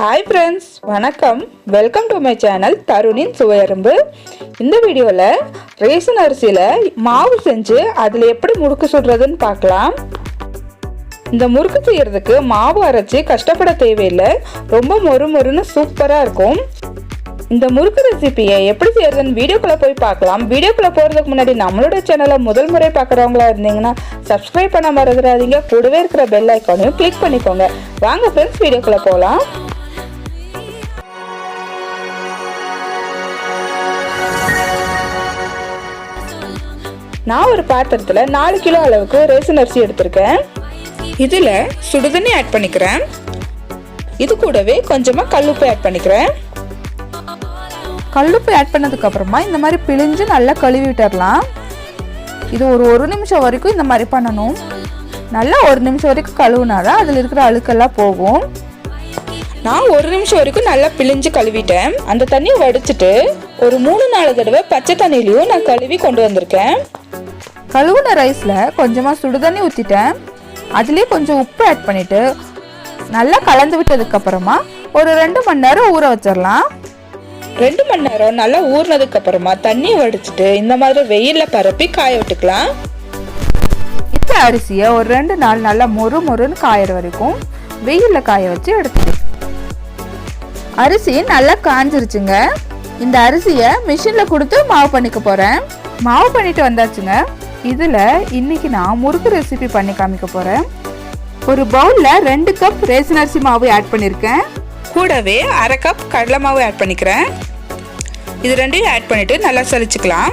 Hi friends, வணக்கம். Welcome to my channel தருணின் சுவையரும்பு. இந்த வீடியோவில் ரேசன் அரிசியில் மாவு செஞ்சு அதில் எப்படி முறுக்கு சுடுறதுன்னு பார்க்கலாம். இந்த முறுக்கு செய்யறதுக்கு மாவு அரைச்சி கஷ்டப்பட தேவையில்லை. ரொம்ப மொறுமொறுன்னு சூப்பராக இருக்கும். இந்த முறுக்கு ரெசிபியை எப்படி செய்யறதுன்னு வீடியோக்குள்ளே போய் பார்க்கலாம். வீடியோக்குள்ளே போகிறதுக்கு முன்னாடி நம்மளோட சேனலை முதல் முறை பார்க்குறவங்களா இருந்தீங்கன்னா சப்ஸ்கிரைப் பண்ண மறந்துடாதீங்க. கூடவே இருக்கிற பெல் ஐக்கானையும் கிளிக் பண்ணிக்கோங்க. வாங்க ஃப்ரெண்ட்ஸ், வீடியோக்குள்ளே போகலாம். நான் ஒரு பாத்திரத்தில் 4 கிலோ அளவுக்கு ரேசன் அரிசி எடுத்திருக்கேன். இதில் சுடுதண்ணி ஆட் பண்ணிக்கிறேன். இது கூடவே கொஞ்சமாக கல்லுப்பு ஆட் பண்ணிக்கிறேன். கல்லுப்பு ஆட் பண்ணதுக்கு அப்புறமா இந்த மாதிரி பிழிஞ்சு நல்லா கழுவி விட்டுறலாம். இது ஒரு நிமிஷம் வரைக்கும் இந்த மாதிரி பண்ணணும். நல்லா 1 நிமிஷம் வரைக்கும் கழுவுனாதான் அதில் இருக்கிற அழுக்கெல்லாம் போகும். நான் 1 நிமிஷம் வரைக்கும் நல்லா பிழிஞ்சு கழுவிட்டேன். அந்த தண்ணியை வடிச்சிட்டு ஒரு 3-4 தடவை பச்சை தண்ணியிலையும் நான் கழுவி கொண்டு வந்திருக்கேன். கழுவுன ரைஸில் கொஞ்சமாக சுடுதண்ணி ஊற்றிட்டேன். அதுலேயே கொஞ்சம் உப்பு ஆட் பண்ணிவிட்டு நல்லா கலந்து விட்டதுக்கப்புறமா ஒரு 2 மணி நேரம் ஊற வச்சிடலாம். 2 மணி நேரம் நல்லா ஊறினதுக்கு அப்புறமா தண்ணியை வடிச்சிட்டு இந்த மாதிரி வெயிலில் பரப்பி காய விட்டுக்கலாம். இந்த அரிசியை ஒரு 2 நாள் நல்லா மொறுன்னு காயிற வரைக்கும் வெயிலில் காய வச்சு எடுத்துட்டு அரிசி நல்லா காஞ்சிருச்சுங்க. இந்த அரிசியை மிஷினில் கொடுத்து மாவு பண்ணிக்க போகிறேன். மாவு பண்ணிட்டு வந்தாச்சுங்க. இதில் இன்னைக்கு நான் முறுக்கு ரெசிபி பண்ணி காமிக்க போகிறேன். ஒரு பவுலில் 2 கப் ரேசன் அரிசி மாவு ஆட் பண்ணியிருக்கேன். கூடவே 1/2 கப் கடலை மாவு ஆட் பண்ணிக்கிறேன். இது ரெண்டையும் ஆட் பண்ணிட்டு நல்லா சலிச்சுக்கலாம்.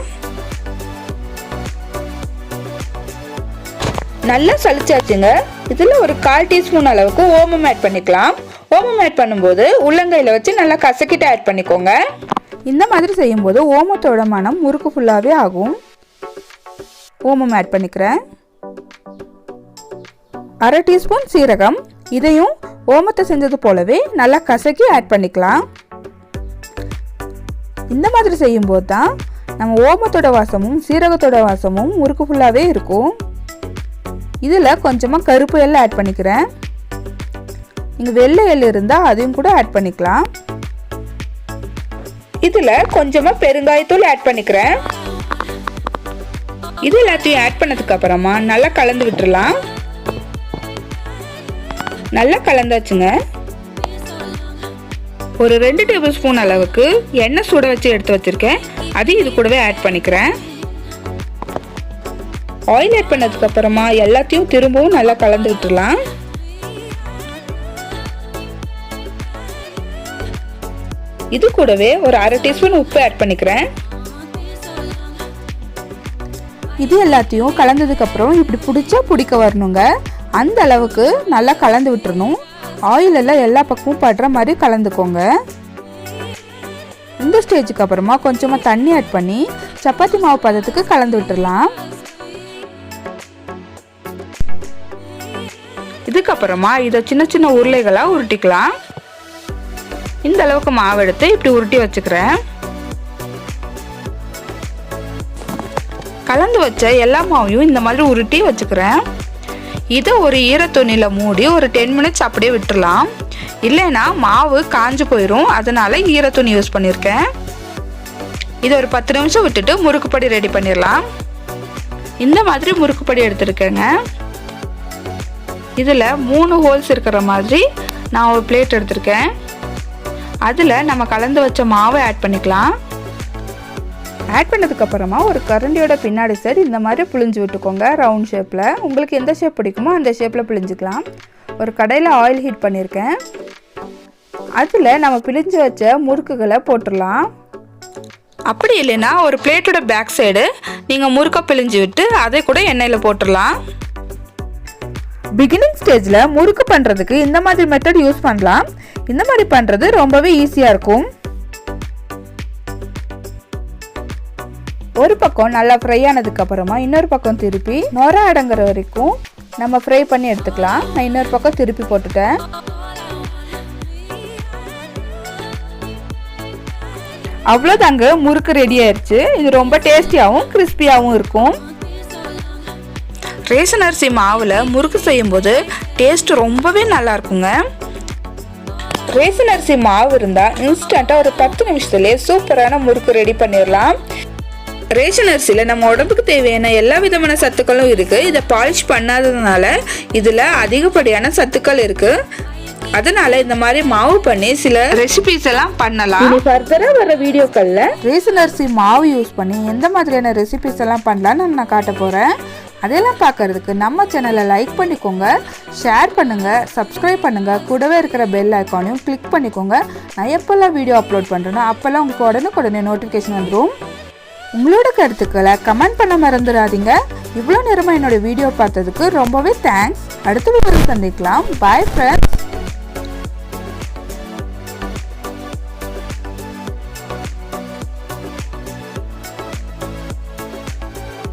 நல்லா சலிச்சாச்சுங்க. இதில் ஒரு 1/4 டீஸ்பூன் அளவுக்கு ஓமம் ஆட் பண்ணிக்கலாம். ஓமம் ஆட் பண்ணும்போது உள்ளங்கையில் வச்சு நல்லா கசக்கிட்டு ஆட் பண்ணிக்கோங்க. இந்த மாதிரி செய்யும்போது ஓமத்தோட மனம் முறுக்கு ஃபுல்லாகவே ஆகும். ஓமம் ஆட் பண்ணிக்கிறேன். 1/2 டீஸ்பூன் சீரகம். இதையும் ஓமத்தை செஞ்சது போலவே நல்லா கசக்கி ஆட் பண்ணிக்கலாம். இந்த மாதிரி செய்யும்போது தான் நம்ம ஓமத்தோட வாசமும் சீரகத்தோட வாசமும் முறுக்கு ஃபுல்லாகவே இருக்கும். இதில் கொஞ்சமாக கருப்பு எள்ளு ஆட் பண்ணிக்கிறேன். இங்கே வெள்ளை எள்ளு இருந்தால் அதையும் கூட ஆட் பண்ணிக்கலாம். இதில் கொஞ்சமாக பெருங்காயத்தூள் ஆட் பண்ணிக்கிறேன். இது எல்லாத்தையும் ஆட் பண்ணதுக்கு அப்புறமா நல்லா கலந்து விட்டுறலாம். நல்லா கலந்தாச்சுங்க. ஒரு 2 டேபிள் ஸ்பூன் அளவுக்கு எண்ணெய் சுட வச்சு எடுத்து வச்சிருக்கேன். அதையும் இது கூடவே ஆட் பண்ணிக்கிறேன். ஆயில் ஆட் பண்ணதுக்கு அப்புறமா எல்லாத்தையும் திரும்பவும் நல்லா கலந்து விட்டுறலாம். இது கூடவே ஒரு 1/2 டீஸ்பூன் உப்பு ஆட் பண்ணிக்கிறேன். இது எல்லாத்தையும் கலந்ததுக்கு அப்புறம் இப்படி பிடிக்க வரணுங்க. அந்த அளவுக்கு நல்லா கலந்து விட்டுறணும். ஆயில் எல்லாம் எல்லா பக்கமும் படுற மாதிரி கலந்துக்கோங்க. இந்த ஸ்டேஜுக்கு அப்புறமா கொஞ்சமாக தண்ணி ஆட் பண்ணி சப்பாத்தி மாவு பதத்துக்கு கலந்து விட்டுறலாம். இதுக்கப்புறமா இதை சின்ன சின்ன உருளைகளாக உருட்டிக்கலாம். இந்த அளவுக்கு மாவு எடுத்து இப்படி உருட்டி வச்சுக்கிறேன். கலந்து வச்ச எல்லா மாவையும் இந்த மாதிரி உருட்டி வச்சுக்கிறேன். இதை ஒரு ஈரத்துணியில் மூடி ஒரு 10 மினிட்ஸ் அப்படியே விட்டுடலாம். இல்லைன்னா மாவு காஞ்சு போயிடும். அதனால ஈரத்துணி யூஸ் பண்ணியிருக்கேன். இதை ஒரு 10 நிமிஷம் விட்டுட்டு முறுக்குப்பொடி ரெடி பண்ணிடலாம். இந்த மாதிரி முறுக்குப்பொடி எடுத்துருக்கேங்க. இதில் 3 ஹோல்ஸ் இருக்கிற மாதிரி நான் ஒரு பிளேட் எடுத்திருக்கேன். அதில் நம்ம கலந்து வச்ச மாவை ஆட் பண்ணிக்கலாம். ஆட் பண்ணதுக்கப்புறமா ஒரு கரண்டியோட பின்னாடி சைடு இந்த மாதிரி பிழிஞ்சு விட்டுக்கோங்க. ரவுண்ட் ஷேப்பில் உங்களுக்கு எந்த ஷேப் பிடிக்குமோ அந்த ஷேப்பில் பிழிஞ்சிக்கலாம். ஒரு கடையில் ஆயில் ஹீட் பண்ணியிருக்கேன். அதில் நம்ம பிழிஞ்சு வச்ச முறுக்குகளை போட்டுடலாம். அப்படி இல்லைன்னா ஒரு பிளேட்டோட பேக் சைடு நீங்கள் முறுக்கை பிழிஞ்சு விட்டு அதை கூட எண்ணெயில் போட்டுடலாம். பிகினிங் ஸ்டேஜில் முறுக்கு பண்ணுறதுக்கு இந்த மாதிரி மெத்தட் யூஸ் பண்ணலாம். இந்த மாதிரி பண்ணுறது ரொம்பவே ஈஸியாக இருக்கும். ஒரு பக்கம் நல்லா ஃப்ரை ஆனதுக்கு அப்புறமா இன்னொரு பக்கம் திருப்பி நொர அடங்குற வரைக்கும் நம்ம ஃப்ரை பண்ணி எடுத்துக்கலாம். நான் இன்னொரு பக்கம் திருப்பி போட்டுட்டேன். அவ்வளோதாங்க, முறுக்கு ரெடி ஆயிடுச்சு. இது ரொம்ப டேஸ்டியாகவும் கிறிஸ்பியாகவும் இருக்கும். ரேசன் அரிசி மாவில் முறுக்கு செய்யும்போது டேஸ்ட் ரொம்பவே நல்லா இருக்குங்க. ரேசன் அரிசி மாவு இருந்தால் இன்ஸ்டண்ட்டாக ஒரு 10 நிமிஷத்துலேயே சூப்பரான முறுக்கு ரெடி பண்ணிடலாம். ரேஷன் அரிசியில் நம்ம உடம்புக்கு தேவையான எல்லா விதமான சத்துக்களும் இருக்குது. இதை பாலிஷ் பண்ணாததுனால இதில் அதிகப்படியான சத்துக்கள் இருக்குது. அதனால இந்த மாதிரி மாவு பண்ணி சில ரெசிபிஸ் எல்லாம் பண்ணலாம். ஃபர்தரா வர வீடியோக்கள்ல ரேஷன் அரிசி மாவு யூஸ் பண்ணி எந்த மாதிரியான ரெசிபிஸ் எல்லாம் பண்ணலாம்னு நான் காட்ட போறேன். அதெல்லாம் பார்க்கறதுக்கு நம்ம சேனலை லைக் பண்ணிக்கோங்க, ஷேர் பண்ணுங்க, சப்ஸ்கிரைப் பண்ணுங்க, கூடவே இருக்கிற பெல் ஐக்கானையும் கிளிக் பண்ணிக்கோங்க. நான் எப்பெல்லாம் வீடியோ அப்லோட் பண்றேனோ அப்பெல்லாம் உங்களுக்கு உடனே நோட்டிஃபிகேஷன் வந்துடும். உங்களோட கருத்துக்களை கமெண்ட் பண்ண மறந்துடாதீங்க. இவ்வளோ நேரமாக என்னோட வீடியோ பார்த்ததுக்கு ரொம்பவே தேங்க்ஸ். அடுத்த வீடியோவில் சந்திக்கலாம். Bye friends.